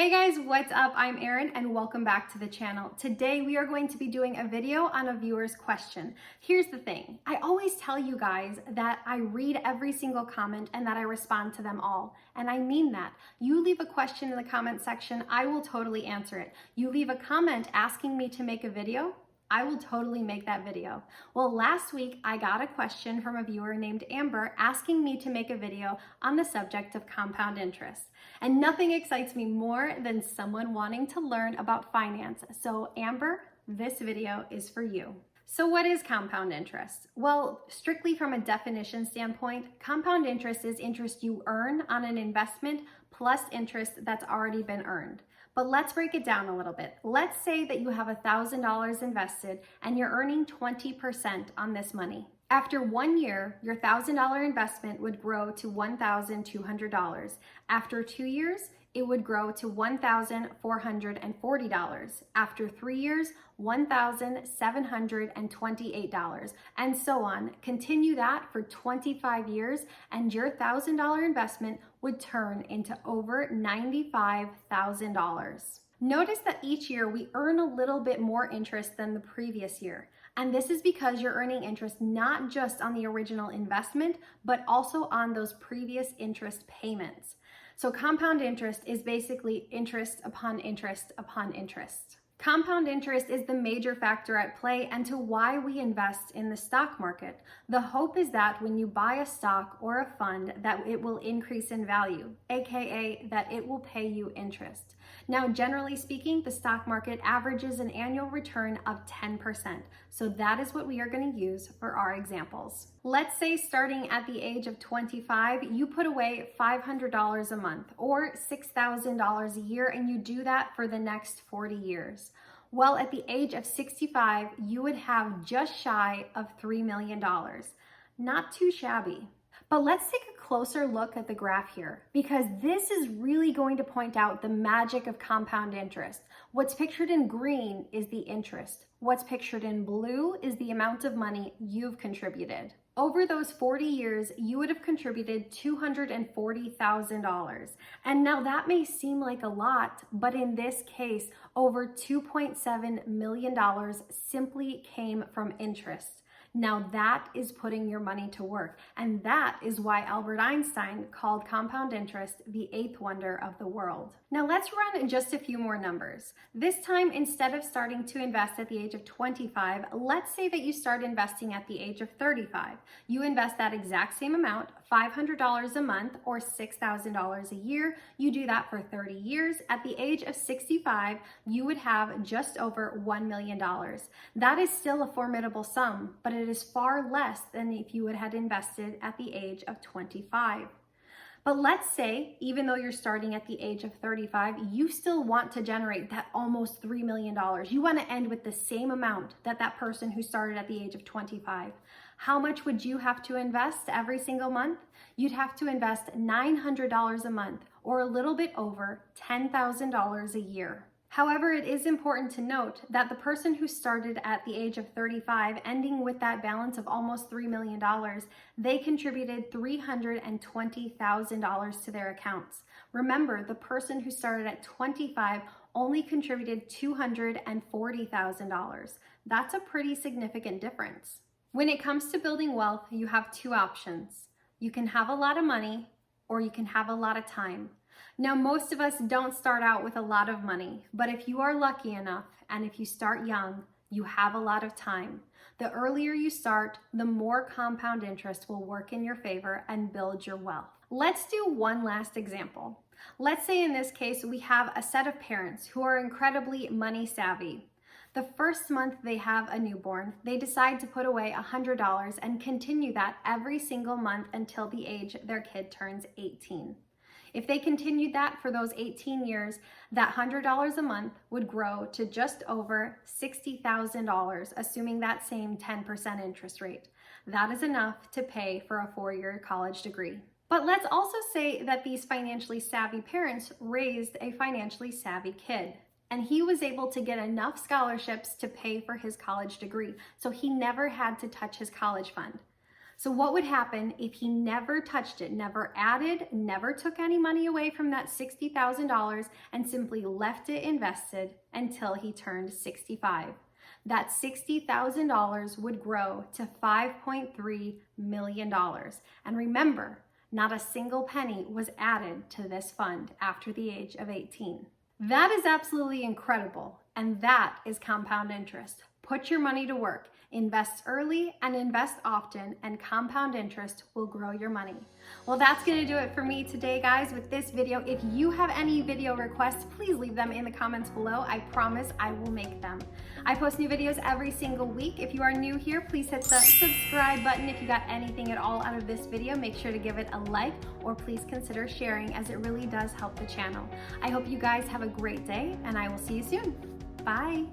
Hey guys, what's up? I'm Erin and welcome back to the channel. Today we are going to be doing a video on a viewer's question. Here's the thing, I always tell you guys that I read every single comment and that I respond to them all. And I mean that. You leave a question in the comment section, I will totally answer it. You leave a comment asking me to make a video, I will totally make that video. Well, last week I got a question from a viewer named Amber asking me to make a video on the subject of compound interest. And nothing excites me more than someone wanting to learn about finance. So Amber, this video is for you. So what is compound interest? Well, strictly from a definition standpoint, compound interest is interest you earn on an investment plus interest that's already been earned. But let's break it down a little bit. Let's say that you have $1,000 invested and you're earning 20% on this money. After 1 year, your $1,000 investment would grow to $1,200. After 2 years, it would grow to $1,440. After 3 years, $1,728, and so on. Continue that for 25 years, and your $1,000 investment would turn into over $95,000. Notice that each year we earn a little bit more interest than the previous year. And this is because you're earning interest not just on the original investment, but also on those previous interest payments. So compound interest is basically interest upon interest upon interest. Compound interest is the major factor at play and to why we invest in the stock market. The hope is that when you buy a stock or a fund that it will increase in value, aka that it will pay you interest. Now, generally speaking, the stock market averages an annual return of 10%. So that is what we are going to use for our examples. Let's say starting at the age of 25, you put away $500 a month or $6,000 a year, and you do that for the next 40 years. Well, at the age of 65, you would have just shy of $3 million. Not too shabby. But let's take a closer look at the graph here, because this is really going to point out the magic of compound interest. What's pictured in green is the interest. What's pictured in blue is the amount of money you've contributed. Over those 40 years, you would have contributed $240,000. And now that may seem like a lot, but in this case, over $2.7 million simply came from interest. Now that is putting your money to work. And that is why Albert Einstein called compound interest the eighth wonder of the world. Now let's run just a few more numbers. This time, instead of starting to invest at the age of 25, let's say that you start investing at the age of 35. You invest that exact same amount, $500 a month or $6,000 a year. You do that for 30 years. At the age of 65, you would have just over $1 million. That is still a formidable sum, but it is far less than if you had invested at the age of 25. But let's say, even though you're starting at the age of 35, you still want to generate that almost $3 million. You want to end with the same amount that that person who started at the age of 25. How much would you have to invest every single month? You'd have to invest $900 a month, or a little bit over $10,000 a year. However, it is important to note that the person who started at the age of 35, ending with that balance of almost $3 million, they contributed $320,000 to their accounts. Remember, the person who started at 25 only contributed $240,000. That's a pretty significant difference. When it comes to building wealth, you have two options. You can have a lot of money, or you can have a lot of time. Now, most of us don't start out with a lot of money, but if you are lucky enough and if you start young, you have a lot of time. The earlier you start, the more compound interest will work in your favor and build your wealth. Let's do one last example. Let's say in this case, we have a set of parents who are incredibly money savvy. The first month they have a newborn, they decide to put away $100 and continue that every single month until the age their kid turns 18. If they continued that for those 18 years, that $100 a month would grow to just over $60,000, assuming that same 10% interest rate. That is enough to pay for a 4-year college degree. But let's also say that these financially savvy parents raised a financially savvy kid, and he was able to get enough scholarships to pay for his college degree, so he never had to touch his college fund. So what would happen if he never touched it, never added, never took any money away from that $60,000 and simply left it invested until he turned 65? That $60,000 would grow to $5.3 million. And remember, not a single penny was added to this fund after the age of 18. That is absolutely incredible, and that is compound interest. Put your money to work. Invest early and invest often, and compound interest will grow your money. Well, that's going to do it for me today, guys, with this video. If you have any video requests, please leave them in the comments below. I promise I will make them. I post new videos every single week. If you are new here, please hit the subscribe button. If you got anything at all out of this video, make sure to give it a like, or please consider sharing, as it really does help the channel. I hope you guys have a great day, and I will see you soon. Bye.